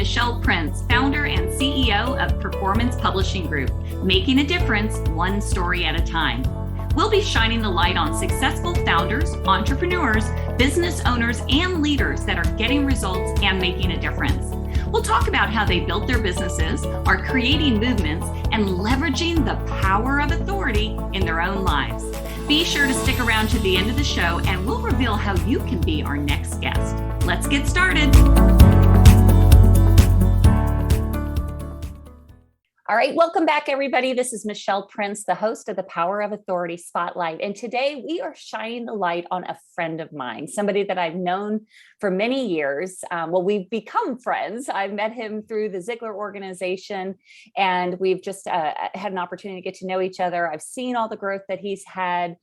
Michelle Prince, founder and CEO of Performance Publishing Group, making a difference one story at a time. We'll be shining the light on successful founders, entrepreneurs, business owners, and leaders that are getting results and making a difference. We'll talk about how they built their businesses, are creating movements, and leveraging the power of authority in their own lives. Be sure to stick around to the end of the show, and we'll reveal how you can be our next guest. Let's get started. All right, welcome back, everybody. This is Michelle Prince, the host of the Power of Authority Spotlight. And today we are shining the light on a friend of mine, somebody that I've known for many years. We've become friends. I've met him through the Ziegler organization, and we've just had an opportunity to get to know each other. I've seen all the growth that he's had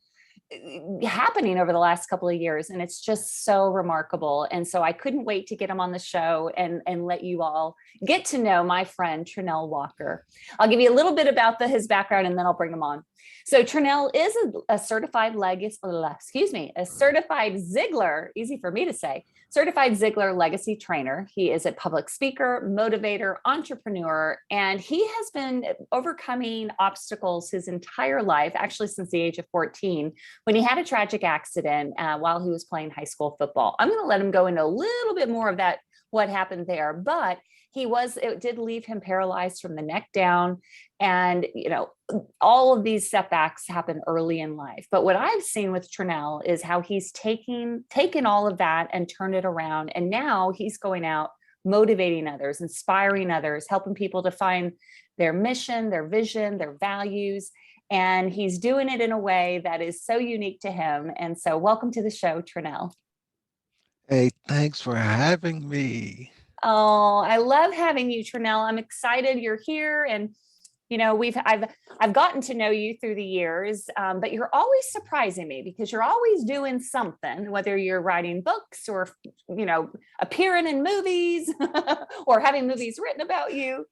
happening over the last couple of years, and it's just so remarkable. And so I couldn't wait to get him on the show and let you all get to know my friend Trenell Walker. I'll give you a little bit about his background, and then I'll bring him on. So Trenell is a certified Ziegler, easy for me to say, certified Ziegler legacy trainer. He is a public speaker, motivator, entrepreneur, and he has been overcoming obstacles his entire life, actually since the age of 14, when he had a tragic accident while he was playing high school football. I'm going to let him go into a little bit more of that, what happened there, but it did leave him paralyzed from the neck down. And, all of these setbacks happen early in life. But what I've seen with Trenell is how he's taken all of that and turned it around. And now he's going out, motivating others, inspiring others, helping people to find their mission, their vision, their values. And he's doing it in a way that is so unique to him. And so welcome to the show, Trenell. Hey, thanks for having me. Oh, I love having you, Trenell. I'm excited you're here. And, I've gotten to know you through the years, but you're always surprising me because you're always doing something, whether you're writing books or, appearing in movies or having movies written about you.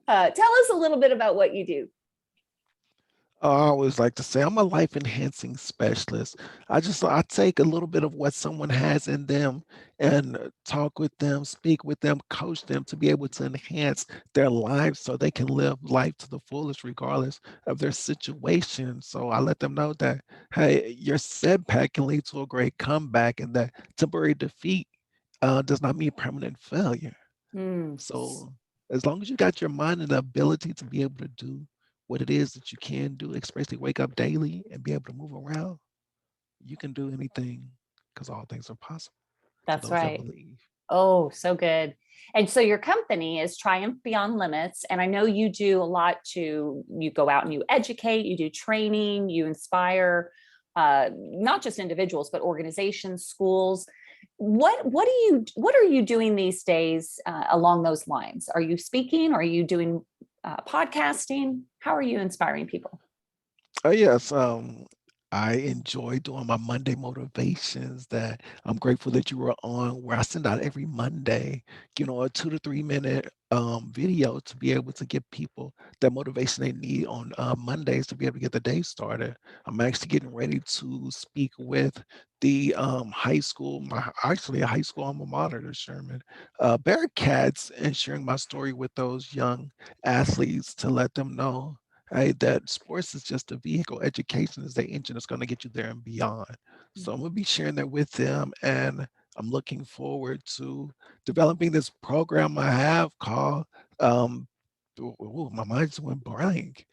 Tell us a little bit about what you do. I always like to say I'm a life enhancing specialist. I take a little bit of what someone has in them and talk with them, speak with them, coach them to be able to enhance their lives so they can live life to the fullest regardless of their situation. So I let them know that, hey, your setback can lead to a great comeback, and that temporary defeat does not mean permanent failure. So as long as you got your mind and the ability to be able to do what it is that you can do, especially wake up daily and be able to move around, you can do anything because all things are possible. That's to those right. That believe. Oh, so good. And so your company is Triumph Beyond Limits. And I know you do a lot you go out and you educate, you do training, you inspire not just individuals, but organizations, schools. What are you doing these days along those lines? Are you speaking? Are you doing podcasting? How are you inspiring people? Oh yes, I enjoy doing my Monday motivations that I'm grateful that you were on, where I send out every Monday, a 2 to 3 minute video to be able to give people that motivation they need on Mondays to be able to get the day started. I'm actually getting ready to speak with the high school, actually a high school alma mater, the Sherman Bearcats, and sharing my story with those young athletes to let them know, hey, that sports is just a vehicle. Education is the engine that's going to get you there and beyond. So I'm going to be sharing that with them. And I'm looking forward to developing this program I have called, my mind just went blank,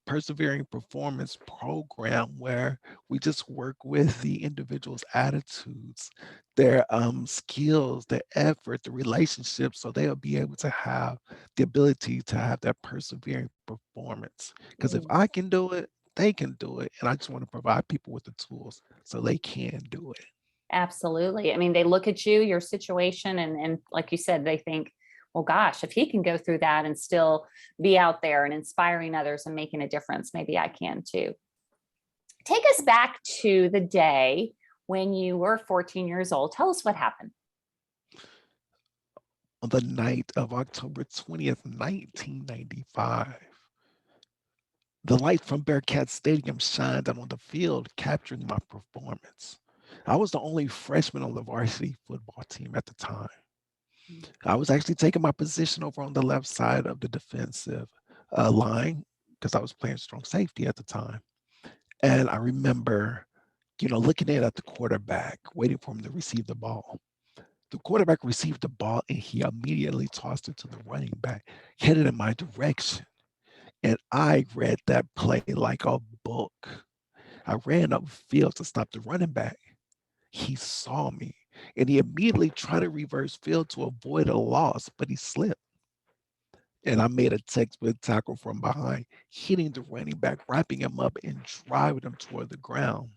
Persevering Performance Program, where we just work with the individual's attitudes, their skills, their effort, the relationships, so they'll be able to have the ability to have that persevering performance. Because if I can do it, they can do it. And I just want to provide people with the tools so they can do it. Absolutely. I mean, they look at you, your situation, and like you said, they think, well, gosh, if he can go through that and still be out there and inspiring others and making a difference, maybe I can too. Take us back to the day when you were 14 years old. Tell us what happened. On the night of October 20th, 1995, the light from Bearcat Stadium shined out on the field, capturing my performance. I was the only freshman on the varsity football team at the time. Mm. I was actually taking my position over on the left side of the defensive line because I was playing strong safety at the time. And I remember, looking in at the quarterback, waiting for him to receive the ball. The quarterback received the ball and he immediately tossed it to the running back, headed in my direction. And I read that play like a book. I ran upfield to stop the running back. He saw me and he immediately tried to reverse field to avoid a loss, but he slipped. And I made a textbook tackle from behind, hitting the running back, wrapping him up, and driving him toward the ground.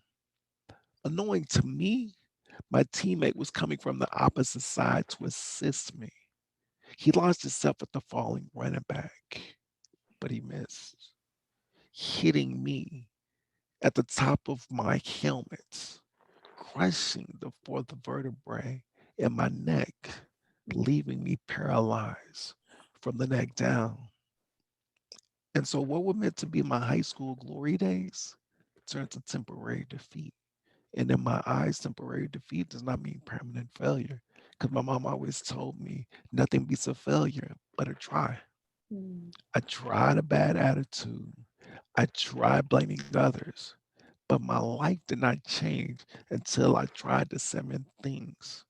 Annoying to me, my teammate was coming from the opposite side to assist me. He launched himself at the falling running back, but he missed, hitting me at the top of my helmet, crushing the fourth vertebrae in my neck, leaving me paralyzed from the neck down. And so, what were meant to be my high school glory days turned to temporary defeat. And in my eyes, temporary defeat does not mean permanent failure. Because my mom always told me nothing beats a failure but a try. Mm. I tried a bad attitude. I tried blaming others, but my life did not change until I tried the seven things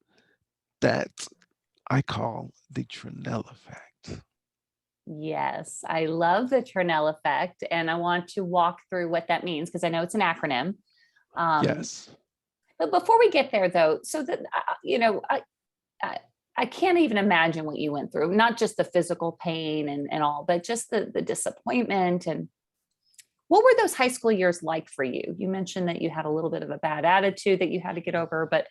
that I call the Trenell effect. Yes, I love the T.R.E.N.L.L effect, and I want to walk through what that means because I know it's an acronym. Um, Yes. but before we get there, though, so that I, I can't even imagine what you went through. Not just the physical pain and all, but just the disappointment. And what were those high school years like for you? You mentioned that you had a little bit of a bad attitude that you had to get over, but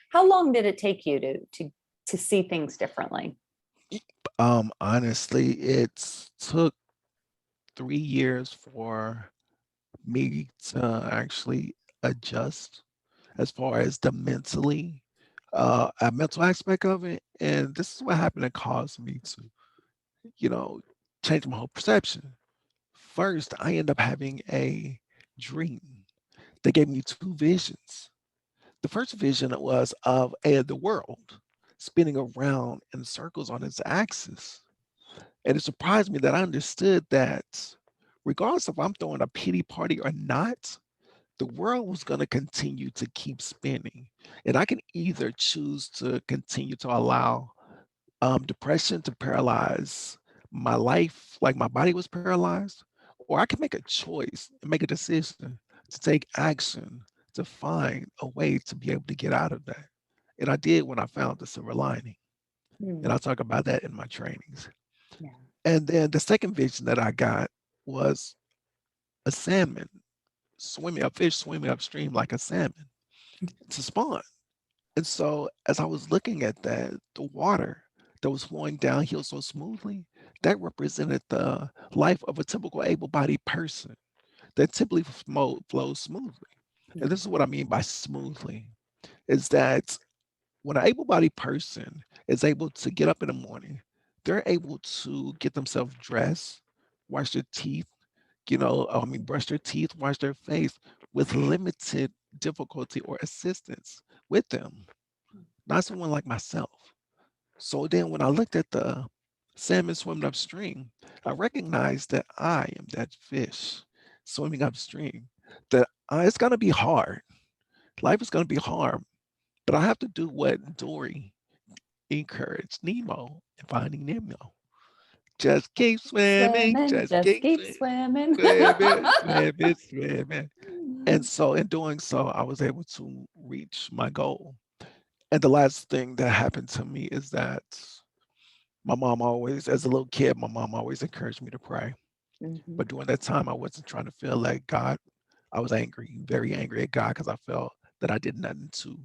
how long did it take you to see things differently? Honestly, it took 3 years for me to actually adjust as far as the mentally, a mental aspect of it. And this is what happened that caused me to, you know, change my whole perception. First, I ended up having a dream. They gave me two visions. The first vision was of the world spinning around in circles on its axis. And it surprised me that I understood that regardless if I'm throwing a pity party or not, the world was going to continue to keep spinning. And I can either choose to continue to allow depression to paralyze my life, like my body was paralyzed, or I can make a choice and make a decision to take action to find a way to be able to get out of that. And I did when I found the silver lining. And Hmm. I'll talk about that in my trainings. Yeah. And then the second vision that I got was a salmon swimming, a fish swimming upstream like a salmon to spawn. And so as I was looking at that, the water that was flowing downhill so smoothly, that represented the life of a typical able-bodied person that typically flows smoothly. And this is what I mean by smoothly, is that when an able-bodied person is able to get up in the morning, they're able to get themselves dressed, wash their teeth, brush their teeth, wash their face with limited difficulty or assistance with them, not someone like myself. So then when I looked at the salmon swimming upstream, I recognized that I am that fish swimming upstream, that it's going to be hard. Life is going to be hard, but I have to do what Dory encouraged Nemo in Finding Nemo. Just keep swimming, Swimming, just just keep keep swimming. swimming, swimming, swimming. And so in doing so, I was able to reach my goal. And the last thing that happened to me is that my mom always, as a little kid, my mom always encouraged me to pray. Mhm. But during that time, I wasn't trying to feel like God. I was angry, very angry at God because I felt that I did nothing to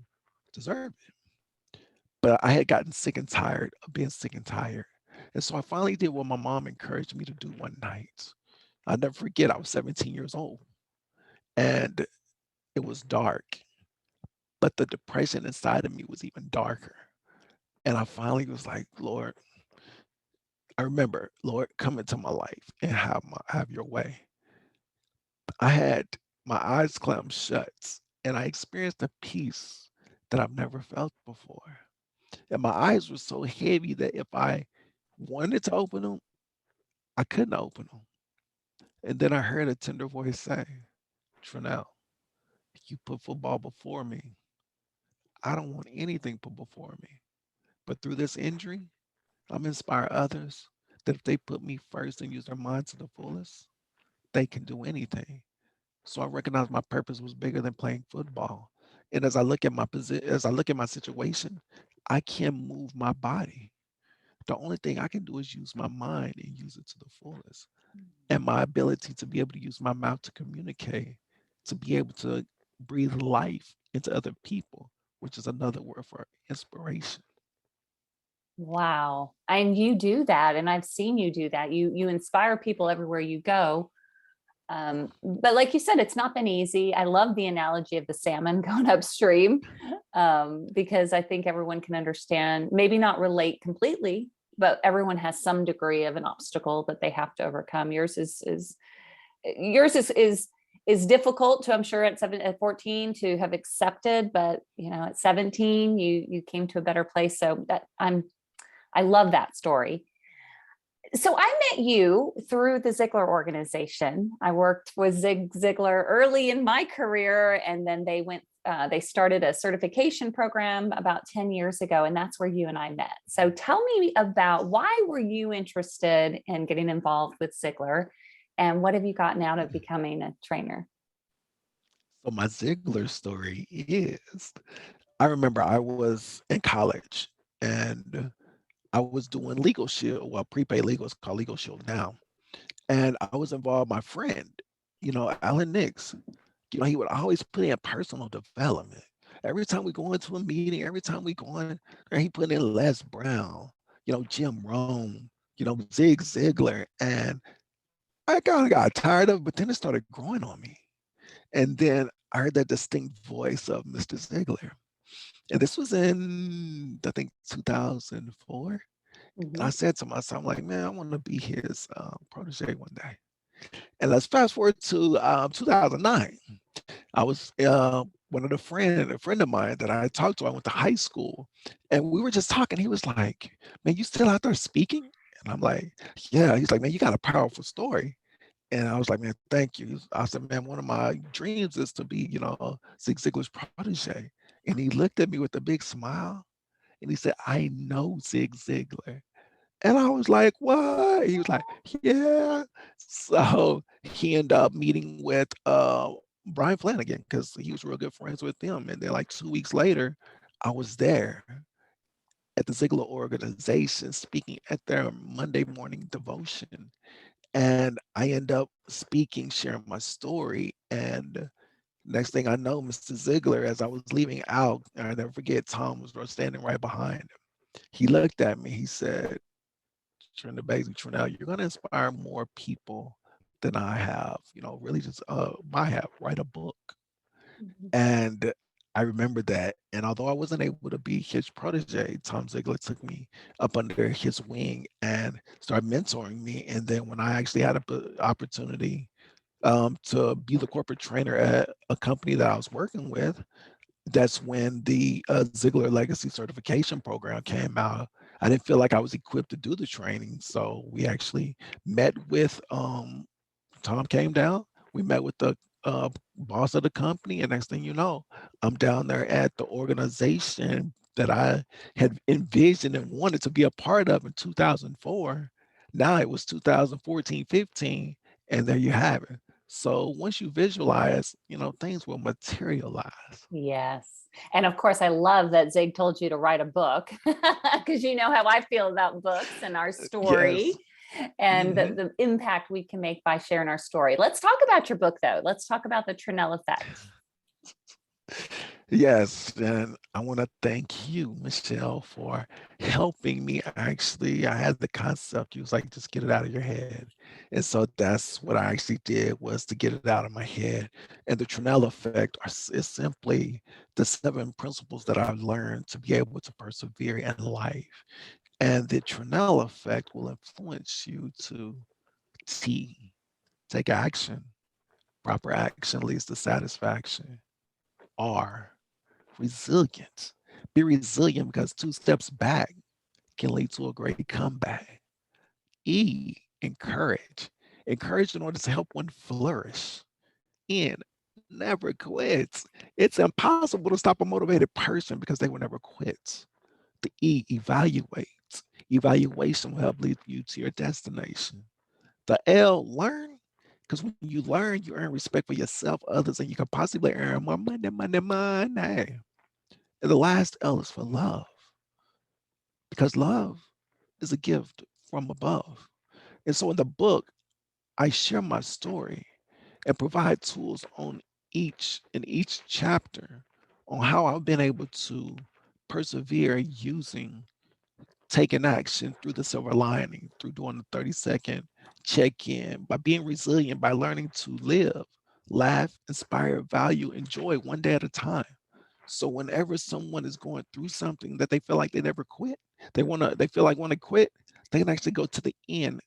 deserve it. But I had gotten sick and tired of being sick and tired. And so I finally did what my mom encouraged me to do one night. I'll never forget, I was 17 years old and it was dark, but the depression inside of me was even darker. And I finally was like, Lord, I remember, Lord, come into my life and have your way. I had my eyes clamped shut and I experienced a peace that I've never felt before. And my eyes were so heavy that if I wanted to open them, I couldn't open them. And then I heard a tender voice say, Trenell, you put football before me. I don't want anything put before me. But through this injury, I'm inspire others that if they put me first and use their mind to the fullest, they can do anything. So I recognized my purpose was bigger than playing football. And as I look at my position, as I look at my situation, I can't move my body. The only thing I can do is use my mind and use it to the fullest. And my ability to be able to use my mouth to communicate, to be able to breathe life into other people, which is another word for inspiration. Wow. And you do that. And I've seen you do that. You inspire people everywhere you go. But like you said, it's not been easy. I love the analogy of the salmon going upstream, because I think everyone can understand, maybe not relate completely, but everyone has some degree of an obstacle that they have to overcome. Yours is difficult to, I'm sure, at 14 to have accepted, but at 17 you came to a better place. So I love that story. So I met you through the Ziglar organization. I worked with Zig Ziglar early in my career, and then they started a certification program about 10 years ago, and that's where you and I met. So tell me about, why were you interested in getting involved with Ziglar, and what have you gotten out of becoming a trainer? So my Ziegler story is I remember I was in college and I was doing Legal Shield, well, prepaid legal is called Legal Shield now. And I was involved, my friend, Alan Nix, he would always put in personal development. Every time we go into a meeting, every time we go on, he put in Les Brown, Jim Rohn, Zig Ziglar. And I kind of got tired of it, but then it started growing on me. And then I heard that distinct voice of Mr. Ziglar. And this was in, I think, 2004. And I Mhm. said to myself, I'm like, man, I want to be his protege one day. And let's fast forward to 2009. I was a friend of mine that I talked to. I went to high school, and we were just talking. He was like, "Man, you still out there speaking?" And I'm like, "Yeah." He's like, "Man, you got a powerful story." And I was like, "Man, thank you." I said, "Man, one of my dreams is to be, Zig Ziglar's protege." And he looked at me with a big smile, and he said, "I know Zig Ziglar." And I was like, "What?" He was like, "Yeah." So he ended up meeting with Brian Flanagan because he was real good friends with them. And then like 2 weeks later, I was there at the Ziegler organization speaking at their Monday morning devotion. And I end up speaking, sharing my story. And next thing I know, Mr. Ziegler, as I was leaving out, and I never forget, Tom was standing right behind him. He looked at me, he said, Trenell, you're going to inspire more people than I have, really just, I have, write a book. Mhm. And I remember that. And although I wasn't able to be his protege, Tom Ziegler took me up under his wing and started mentoring me. And then when I actually had an opportunity to be the corporate trainer at a company that I was working with, that's when the Ziegler Legacy Certification Program came out. I didn't feel like I was equipped to do the training, so we actually met with Tom came down. We met with the boss of the company, and next thing you know, I'm down there at the organization that I had envisioned and wanted to be a part of in 2004. Now it was 2014, 15, and there you have it. So once you visualize, things will materialize. Yes. And of course, I love that Zig told you to write a book, because you know how I feel about books and our Yes. story, and Hmm. the impact we can make by sharing our story. Let's talk about your book, though. Let's talk about the Trenell effect. Yes, and I want to thank you, Michelle, for helping me. Actually, I had the concept. You was like, just get it out of your head, and so that's what I actually did, was to get it out of my head. And the Trenell effect is simply the 7 principles that I've learned to be able to persevere in life. And the Trenell effect will influence you to T, take action. Proper action leads to satisfaction. R, resilience. Be resilient because 2 steps back can lead to a great comeback. E, encourage. Encourage in order to help one flourish. N, never quits. It's impossible to stop a motivated person because they will never quit. The E, evaluate. Evaluation will help lead you to your destination. The L, learn. Because when you learn, you earn respect for yourself, others, and you can possibly earn more money, money, money. And the last L is for love, because love is a gift from above. And so in the book, I share my story and provide tools on each chapter on how I've been able to persevere using taking action through the silver lining, through doing the 30-second check-in, by being resilient, by learning to live, laugh, inspire, value, enjoy one day at a time. So whenever someone is going through something that they feel like they never quit, they feel like want to quit, they can actually go to the end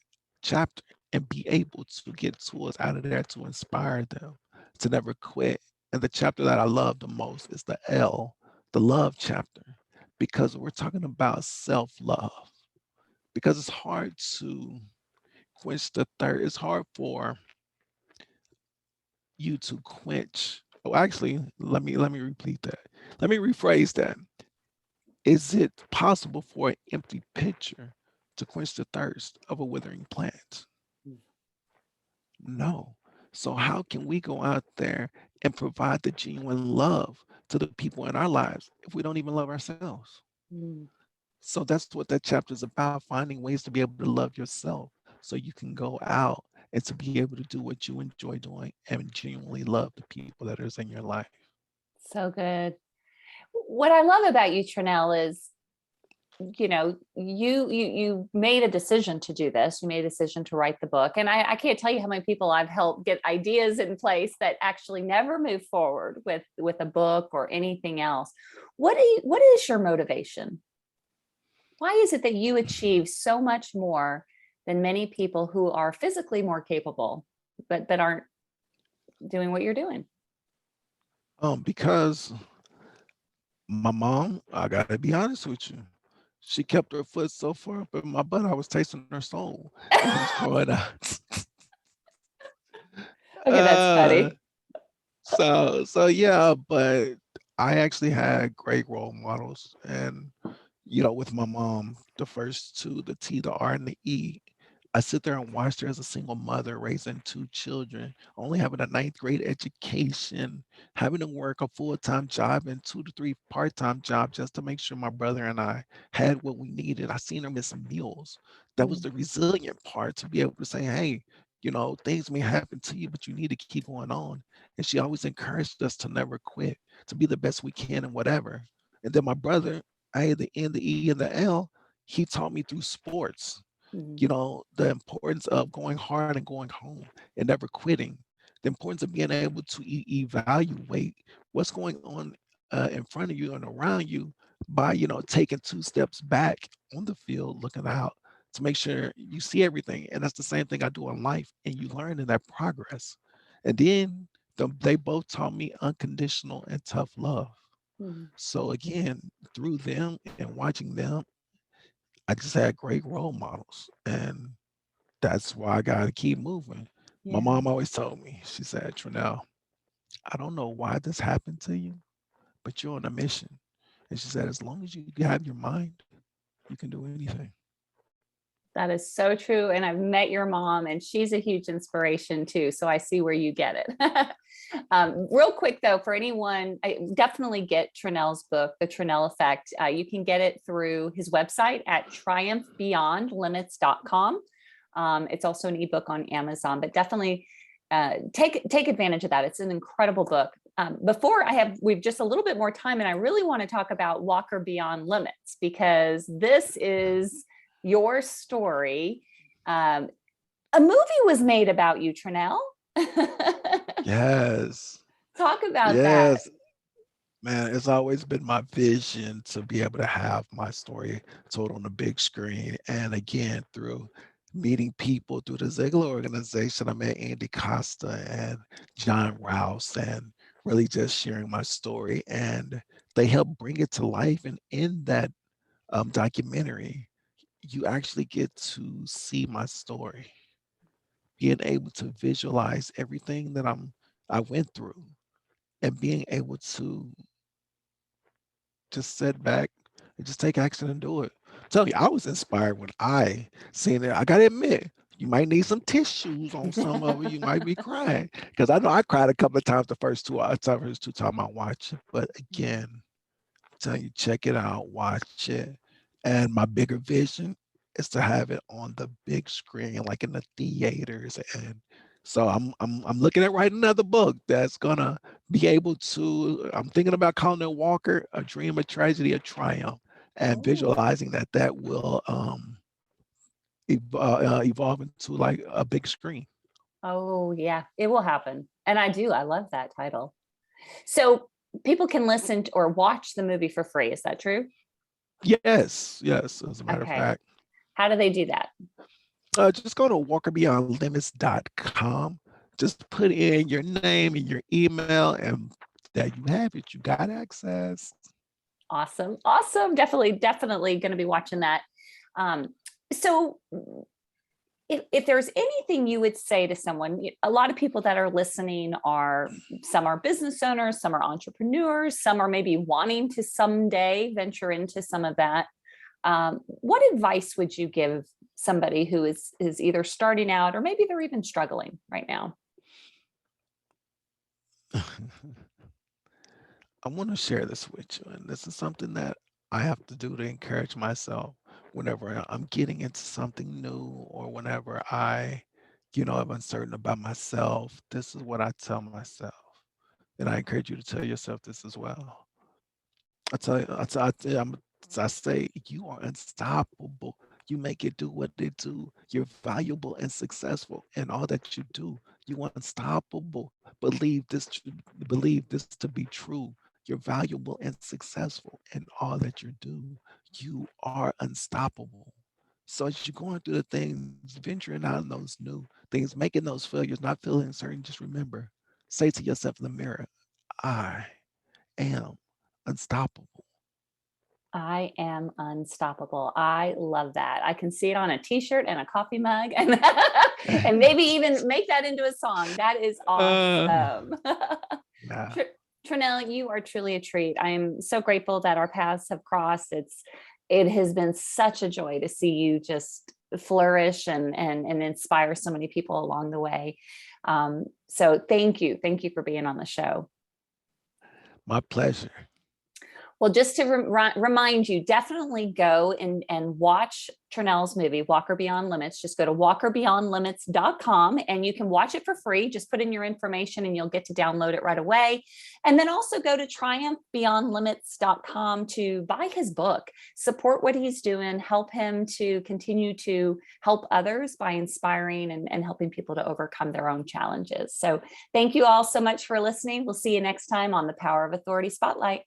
chapter and be able to get tools out of there to inspire them to never quit. And the chapter that I love the most is the L, the love chapter, because we're talking about self-love. Because it's hard to quench the thirst. It's hard for you to quench. Oh, actually, let me repeat that. Let me rephrase that. Is it possible for an empty pitcher to quench the thirst of a withering plant? No. So how can we go out there and provide the genuine love to the people in our lives if we don't even love ourselves? Mm. So that's what that chapter is about, finding ways to be able to love yourself so you can go out and to be able to do what you enjoy doing and genuinely love the people that is in your life. So good. What I love about you, Trenell, is you made a decision to do this. You made a decision to write the book, and I can't tell you how many people I've helped get ideas in place that actually never move forward with a book or anything else. What is your motivation? Why is it that you achieve so much more than many people who are physically more capable but aren't doing what you're doing? Because my mom, I gotta be honest with you, she kept her foot so far up in my butt, I was tasting her soul when I was growing up. Okay, that's uh, funny. so yeah, but I actually had great role models, and with my mom, the first two, the T, the R, and the E, I sit there and watched her as a single mother raising 2 children, only having a ninth grade education, having to work a full-time job and 2 to 3 part-time jobs just to make sure my brother and I had what we needed. I seen her miss meals. That was Mm, the resilient part, to be able to say, hey, things may happen to you, but you need to keep going on. And she always encouraged us to never quit, to be the best we can in whatever. And then my brother, I had the N, the E, and the L. He taught me through sports, mm, the importance of going hard and going home and never quitting, the importance of being able to evaluate what's going on in front of you and around you by, taking 2 steps back on the field, looking out to make sure you see everything. And that's the same thing I do in life. And you learn in that progress. And then they both taught me unconditional and tough love. mm. So again, through them and watching them, I just had great role models. And that's why I got to keep moving. My Yeah. mom always told me, she said, Trenell, I don't know why this happened to you, but you're on a mission. And she said, as long as you have your mind, you can do anything. That is so true. And I've met your mom, and she's a huge inspiration too. So I see where you get it. Real quick, though, for anyone, definitely get Trenell's book, The T.R.E.N.L.L. Effect. You can get it through his website at triumphbeyondlimits.com. It's also an ebook on Amazon, but definitely take advantage of that. It's an incredible book. We've just a little bit more time, and I really want to talk about Walker Beyond Limits, because this is your story. A movie was made about you, Trenell. Yes. Talk about that. Yes. Man, it's always been my vision to be able to have my story told on the big screen. And again, through meeting people through the Ziegler organization, I met Andy Costa and John Rouse, and really just sharing my story. And they help bring it to life. And in that documentary, you actually get to see my story, being able to visualize everything that I went through, and being able to just sit back and just take action and do it. I'm telling you, I was inspired when I seen it. I gotta admit, you might need some tissues on some of it. You might be crying, because I know I cried a couple of times the first two times I watched it. But again, I'm telling you, check it out, watch it. And my bigger vision is to have it on the big screen, like in the theaters. And so I'm looking at writing another book that's gonna be able to. I'm thinking about calling it Walker: A Dream, a Tragedy, a Triumph, and visualizing that will evolve into like a big screen. Oh, yeah, it will happen. And I love that title. So people can listen to or watch the movie for free. Is that true? Yes, yes. As a matter of Okay. fact, How do they do that? just go to walkerbeyondlimits.com. Just put in your name and your email, and there you have it. You got access. Awesome. Awesome. Definitely going to be watching that. So if there's anything you would say to someone, a lot of people that are listening some are business owners, some are entrepreneurs, some are maybe wanting to someday venture into some of that. What advice would you give somebody who is either starting out or maybe they're even struggling right now? I want to share this with you, and this is something that I have to do to encourage myself whenever I'm getting into something new, or whenever I'm uncertain about myself. This is what I tell myself, and I encourage you to tell yourself this as well. I tell you, I say, you are unstoppable. You make it do what they do. You're valuable and successful in all that you do. You are unstoppable. Believe this to be true. You're valuable and successful in all that you do. You are unstoppable. So as you're going through the things, venturing out in those new things, making those failures, not feeling certain, just remember, say to yourself in the mirror, I am unstoppable. I am unstoppable. I love that. I can see it on a t-shirt and a coffee mug and maybe even make that into a song. That is awesome. Nah. Trenell, you are truly a treat. I am so grateful that our paths have crossed. It has been such a joy to see you just flourish and inspire so many people along the way. So thank you. Thank you for being on the show. My pleasure. Well, just to remind you, definitely go and watch Trenell's movie, Walker Beyond Limits. Just go to walkerbeyondlimits.com and you can watch it for free. Just put in your information and you'll get to download it right away. And then also go to triumphbeyondlimits.com to buy his book, support what he's doing, help him to continue to help others by inspiring and helping people to overcome their own challenges. So thank you all so much for listening. We'll see you next time on the Power of Authority Spotlight.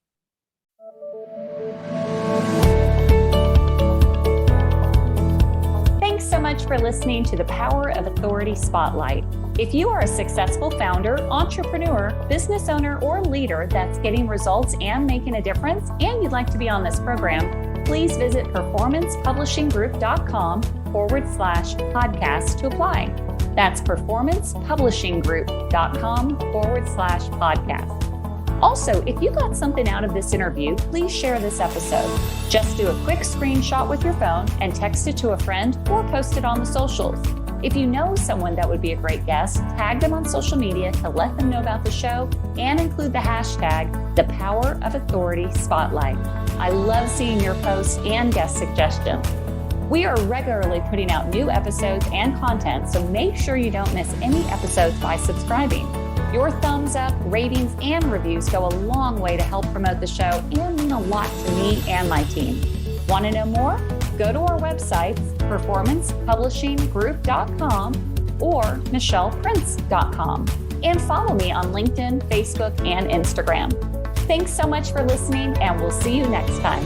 Thanks so much for listening to the Power of Authority Spotlight. If you are a successful founder, entrepreneur, business owner, or leader that's getting results and making a difference, and you'd like to be on this program, please visit performancepublishinggroup.com/podcast to apply. That's performancepublishinggroup.com/podcast. Also, if you got something out of this interview, please share this episode. Just do a quick screenshot with your phone and text it to a friend or post it on the socials. If you know someone that would be a great guest, tag them on social media to let them know about the show and include the hashtag #ThePowerOfAuthoritySpotlight. I love seeing your posts and guest suggestions. We are regularly putting out new episodes and content, so make sure you don't miss any episodes by subscribing. Your thumbs up, ratings, and reviews go a long way to help promote the show and mean a lot to me and my team. Want to know more? Go to our websites, performancepublishinggroup.com or michelleprince.com, and follow me on LinkedIn, Facebook, and Instagram. Thanks so much for listening, and we'll see you next time.